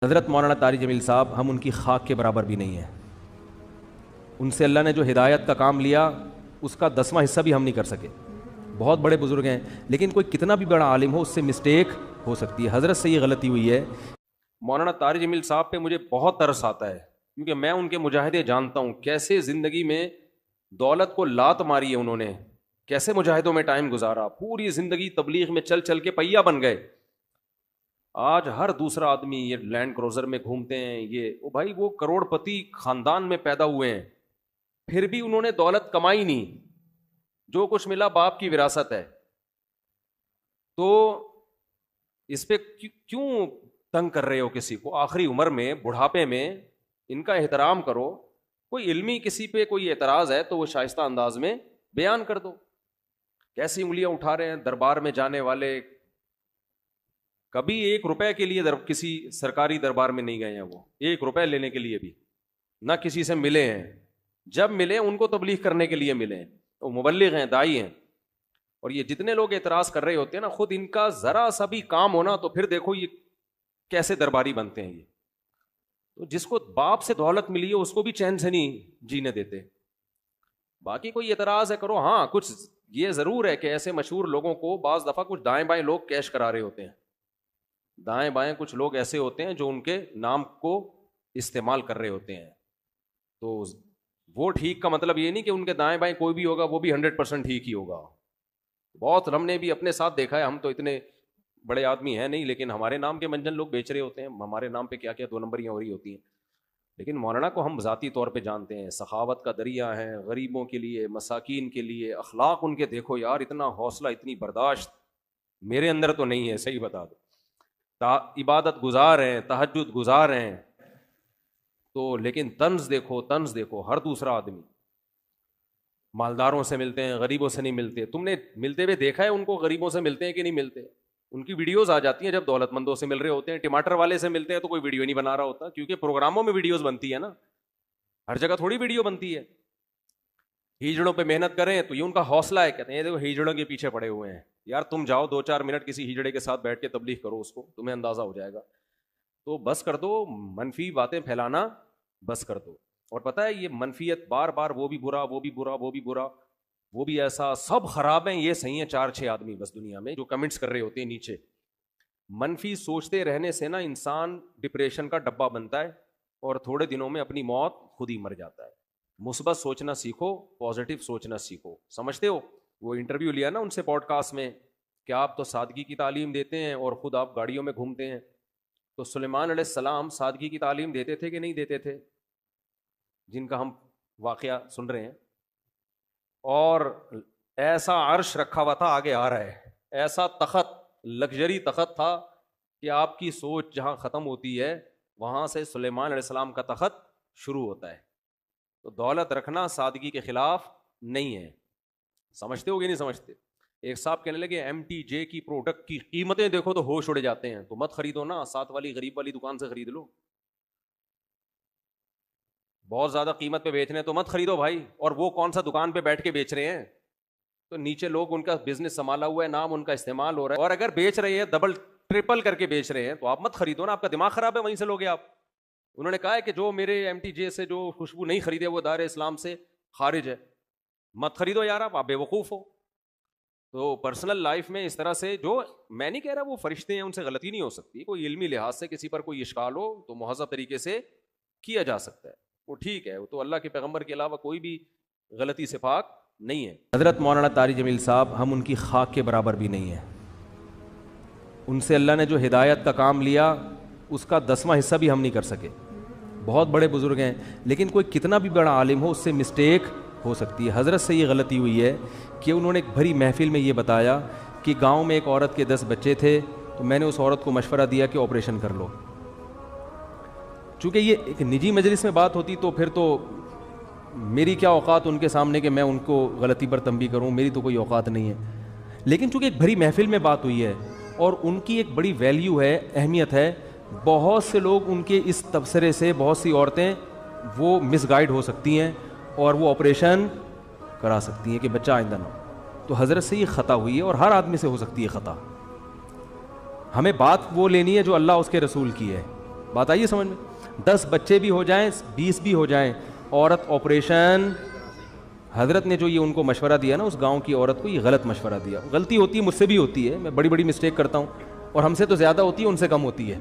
حضرت مولانا طارق جمیل صاحب ہم ان کی خاک کے برابر بھی نہیں ہیں. ان سے اللہ نے جو ہدایت کا کام لیا اس کا 10واں حصہ بھی ہم نہیں کر سکے. بہت بڑے بزرگ ہیں لیکن کوئی کتنا بھی بڑا عالم ہو اس سے مسٹیک ہو سکتی ہے. حضرت سے یہ غلطی ہوئی ہے. مولانا طارق جمیل صاحب پہ مجھے بہت ترس آتا ہے کیونکہ میں ان کے مجاہدے جانتا ہوں، کیسے زندگی میں دولت کو لات ماری ہے انہوں نے، کیسے مجاہدوں میں ٹائم گزارا، پوری زندگی تبلیغ میں چل چل کے پہیا بن گئے. آج ہر دوسرا آدمی یہ لینڈ کروزر میں گھومتے ہیں، وہ بھائی وہ کروڑ پتی خاندان میں پیدا ہوئے ہیں، پھر بھی انہوں نے دولت کمائی نہیں، جو کچھ ملا باپ کی وراثت ہے. تو اس پہ کیوں تنگ کر رہے ہو کسی کو؟ آخری عمر میں، بڑھاپے میں ان کا احترام کرو. کوئی علمی کسی پہ کوئی اعتراض ہے تو وہ شائستہ انداز میں بیان کر دو. کیسی انگلیاں اٹھا رہے ہیں دربار میں جانے والے، کبھی 1 روپے کے لیے کسی سرکاری دربار میں نہیں گئے ہیں، وہ 1 روپے لینے کے لیے بھی نہ کسی سے ملے ہیں. جب ملے ان کو تبلیغ کرنے کے لیے ملے ہیں، وہ مبلغ ہیں، دائی ہیں. اور یہ جتنے لوگ اعتراض کر رہے ہوتے ہیں نا، خود ان کا ذرا سا بھی کام ہونا تو پھر دیکھو یہ کیسے درباری بنتے ہیں. یہ تو جس کو باپ سے دولت ملی ہے اس کو بھی چین سے نہیں جینے دیتے. باقی کوئی اعتراض ہے کرو. ہاں کچھ یہ ضرور ہے کہ ایسے مشہور لوگوں کو بعض دفعہ کچھ دائیں بائیں لوگ کیش کرا رہے ہوتے ہیں. دائیں بائیں کچھ لوگ ایسے ہوتے ہیں جو ان کے نام کو استعمال کر رہے ہوتے ہیں. تو وہ ٹھیک کا مطلب یہ نہیں کہ ان کے دائیں بائیں کوئی بھی ہوگا وہ بھی 100% ٹھیک ہی ہوگا. بہت ہم نے بھی اپنے ساتھ دیکھا ہے، ہم تو اتنے بڑے آدمی ہیں نہیں، لیکن ہمارے نام کے منجن لوگ بیچ رہے ہوتے ہیں، ہمارے نام پہ کیا کیا 2 نمبریاں ہو رہی ہوتی ہیں. لیکن مولانا کو ہم ذاتی طور پہ جانتے ہیں، سخاوت کا دریا ہیں، غریبوں کے لیے، مساکین کے لیے. اخلاق ان کے دیکھو یار، اتنا حوصلہ، اتنی برداشت میرے اندر تو نہیں ہے، صحیح بتا دو. عبادت گزار ہیں، تہجد گزار ہیں، تو لیکن طنز دیکھو ہر دوسرا آدمی مالداروں سے ملتے ہیں، غریبوں سے نہیں ملتے. تم نے ملتے ہوئے دیکھا ہے ان کو؟ غریبوں سے ملتے ہیں کہ نہیں ملتے؟ ان کی ویڈیوز آ جاتی ہیں جب دولت مندوں سے مل رہے ہوتے ہیں. ٹماٹر والے سے ملتے ہیں تو کوئی ویڈیو نہیں بنا رہا ہوتا، کیونکہ پروگراموں میں ویڈیوز بنتی ہے نا، ہر جگہ تھوڑی ویڈیو بنتی ہے. ہیجڑوں پہ محنت کریں تو یہ ان کا حوصلہ ہے. کہتے ہیں دیکھو ہیجڑوں کے پیچھے پڑے ہوئے ہیں. یار تم جاؤ 2-4 منٹ کسی ہیجڑے کے ساتھ بیٹھ کے تبلیغ کرو، اس کو تمہیں اندازہ ہو جائے گا. تو بس کر دو منفی باتیں پھیلانا، بس کر دو. اور پتہ ہے یہ منفیت بار بار، وہ بھی برا، وہ بھی برا، وہ بھی برا، وہ بھی ایسا، سب خراب ہیں، یہ صحیح ہیں 4-6 آدمی بس دنیا میں جو کمنٹس کر رہے ہوتے ہیں نیچے. منفی سوچتے رہنے سے نا انسان ڈپریشن کا ڈبہ بنتا ہے اور تھوڑے دنوں میں اپنی موت خود ہی مر جاتا ہے. مثبت سوچنا سیکھو، پازیٹیو سوچنا سیکھو. سمجھتے ہو وہ انٹرویو لیا نا ان سے پوڈ کاسٹ میں کہ آپ تو سادگی کی تعلیم دیتے ہیں اور خود آپ گاڑیوں میں گھومتے ہیں. تو سلیمان علیہ السلام سادگی کی تعلیم دیتے تھے کہ نہیں دیتے تھے؟ جن کا ہم واقعہ سن رہے ہیں. اور ایسا عرش رکھا ہوا تھا، آگے آ رہا ہے، ایسا تخت، لگژری تخت تھا کہ آپ کی سوچ جہاں ختم ہوتی ہے وہاں سے سلیمان علیہ السلام کا تخت شروع ہوتا ہے. تو دولت رکھنا سادگی کے خلاف نہیں ہے. سمجھتے ہو کہ نہیں سمجھتے؟ ایک صاحب کہنے لگے MTJ کی پروڈکٹ کی قیمتیں دیکھو تو ہوش اڑ جاتے ہیں. تو مت خریدو نا، ساتھ والی غریب والی دکان سے خرید لو. بہت زیادہ قیمت پہ بیچ رہے ہیں تو مت خریدو بھائی. اور وہ کون سا دکان پہ بیٹھ کے بیچ رہے ہیں؟ تو نیچے لوگ ان کا بزنس سنبھالا ہوا ہے، نام ان کا استعمال ہو رہا ہے، اور اگر بیچ رہے ہیں ڈبل ٹرپل کر کے بیچ رہے ہیں تو آپ مت خریدو نا. آپ کا دماغ خراب ہے، وہیں سے لوگے آپ. انہوں نے کہا ہے کہ جو میرے MTJ سے جو خوشبو نہیں خریدے وہ دائرہ اسلام سے خارج ہے. مت خریدو یار، آپ بے وقوف ہو. تو پرسنل لائف میں اس طرح سے، جو میں نہیں کہہ رہا وہ فرشتے ہیں ان سے غلطی نہیں ہو سکتی، کوئی علمی لحاظ سے کسی پر کوئی اشکال ہو تو مہذب طریقے سے کیا جا سکتا ہے، وہ ٹھیک ہے. وہ تو اللہ کے پیغمبر کے علاوہ کوئی بھی غلطی سے پاک نہیں ہے. حضرت مولانا طارق جمیل صاحب ہم ان کی خاک کے برابر بھی نہیں ہیں. ان سے اللہ نے جو ہدایت کا کام لیا اس کا 10واں حصہ بھی ہم نہیں کر سکے. بہت بڑے بزرگ ہیں لیکن کوئی کتنا بھی بڑا عالم ہو اس سے مسٹیک ہو سکتی ہے. حضرت سے یہ غلطی ہوئی ہے کہ انہوں نے ایک بھری محفل میں یہ بتایا کہ گاؤں میں ایک عورت کے 10 بچے تھے تو میں نے اس عورت کو مشورہ دیا کہ آپریشن کر لو. چونکہ یہ ایک نجی مجلس میں بات ہوتی تو پھر تو میری کیا اوقات ان کے سامنے کہ میں ان کو غلطی پر تنبیہ کروں، میری تو کوئی اوقات نہیں ہے. لیکن چونکہ ایک بھری محفل میں بات ہوئی ہے اور ان کی ایک بڑی ویلیو ہے، اہمیت ہے، بہت سے لوگ ان کے اس تبصرے سے، بہت سی عورتیں وہ مس گائیڈ ہو سکتی ہیں اور وہ آپریشن کرا سکتی ہیں کہ بچہ آئندہ نہ ہو. تو حضرت سے یہ خطا ہوئی ہے اور ہر آدمی سے ہو سکتی ہے خطا. ہمیں بات وہ لینی ہے جو اللہ اس کے رسول کی ہے. بات آئیے سمجھ میں؟ 10 بچے بھی ہو جائیں 20 بھی ہو جائیں، عورت آپریشن، حضرت نے جو یہ ان کو مشورہ دیا نا، اس گاؤں کی عورت کو یہ غلط مشورہ دیا. غلطی ہوتی ہے، مجھ سے بھی ہوتی ہے، میں بڑی بڑی مسٹیک کرتا ہوں، اور ہم سے تو زیادہ ہوتی ہے، ان سے کم ہوتی ہے،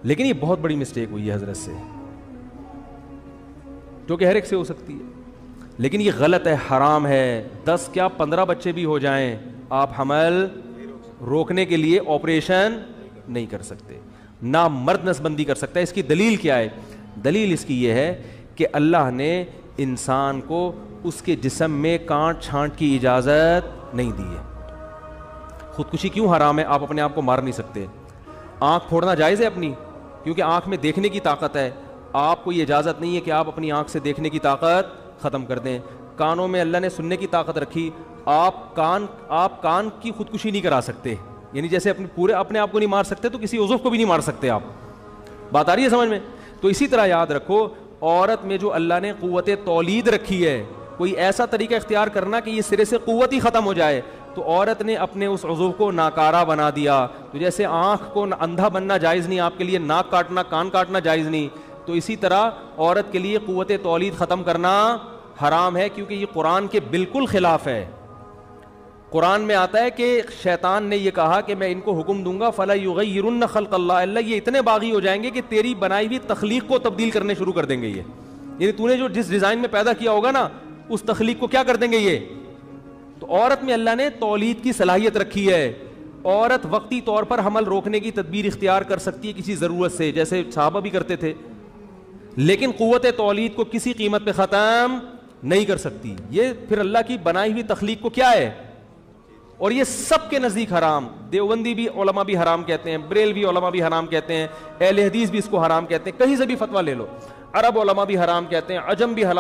لیکن یہ بہت بڑی مسٹیک ہوئی ہے حضرت سے، جو کہ ہر ایک سے ہو سکتی ہے، لیکن یہ غلط ہے، حرام ہے. 10 کیا 15 بچے بھی ہو جائیں، آپ حمل روکنے کے لیے آپریشن نہیں کر سکتے، نہ مرد نسبندی کر سکتا ہے. اس کی دلیل کیا ہے؟ دلیل اس کی یہ ہے کہ اللہ نے انسان کو اس کے جسم میں کانٹ چھانٹ کی اجازت نہیں دی ہے. خودکشی کیوں حرام ہے؟ آپ اپنے آپ کو مار نہیں سکتے. آنکھ پھوڑنا جائز ہے اپنی، کیونکہ آنکھ میں دیکھنے کی طاقت ہے. آپ کو یہ اجازت نہیں ہے کہ آپ اپنی آنکھ سے دیکھنے کی طاقت ختم کر دیں. کانوں میں اللہ نے سننے کی طاقت رکھی، آپ کان کی خودکشی نہیں کرا سکتے، یعنی جیسے اپنے آپ کو نہیں مار سکتے تو کسی عضو کو بھی نہیں مار سکتے آپ. بات آ رہی ہے سمجھ میں؟ تو اسی طرح یاد رکھو، عورت میں جو اللہ نے قوت تولید رکھی ہے، کوئی ایسا طریقہ اختیار کرنا کہ یہ سرے سے قوت ہی ختم ہو جائے، تو عورت نے اپنے اس عضو کو ناکارہ بنا دیا. تو جیسے آنکھ کو اندھا بننا جائز نہیں آپ کے لیے، ناک کاٹنا کان کاٹنا جائز نہیں، تو اسی طرح عورت کے لیے قوت تولید ختم کرنا حرام ہے، کیونکہ یہ قرآن کے بالکل خلاف ہے. قرآن میں آتا ہے کہ شیطان نے یہ کہا کہ میں ان کو حکم دوں گا فَلَا يُغَيِّرُنَّ خَلْقَ اللَّهِ، اللہ یہ اتنے باغی ہو جائیں گے کہ تیری بنائی ہوئی تخلیق کو تبدیل کرنے شروع کر دیں گے. یہ یعنی تو نے جو جس ڈیزائن میں پیدا کیا ہوگا نا، اس تخلیق کو کیا کر دیں گے یہ. تو عورت میں اللہ نے تولید کی صلاحیت رکھی ہے. عورت وقتی طور پر حمل روکنے کی تدبیر اختیار کر سکتی ہے کسی ضرورت سے، جیسے صحابہ بھی کرتے تھے، لیکن قوت تولید کو کسی قیمت پہ ختم نہیں کر سکتی. یہ پھر اللہ کی بنائی ہوئی تخلیق کو کیا ہے، اور یہ سب کے نزدیک حرام. دیوبندی بھی علماء بھی حرام کہتے ہیں، بریلوی علماء بھی حرام کہتے ہیں، اہل حدیث بھی اس کو حرام کہتے ہیں، کہیں سے بھی فتویٰ لے لو. عرب علماء بھی حرام کہتے ہیں، عجم بھی حرام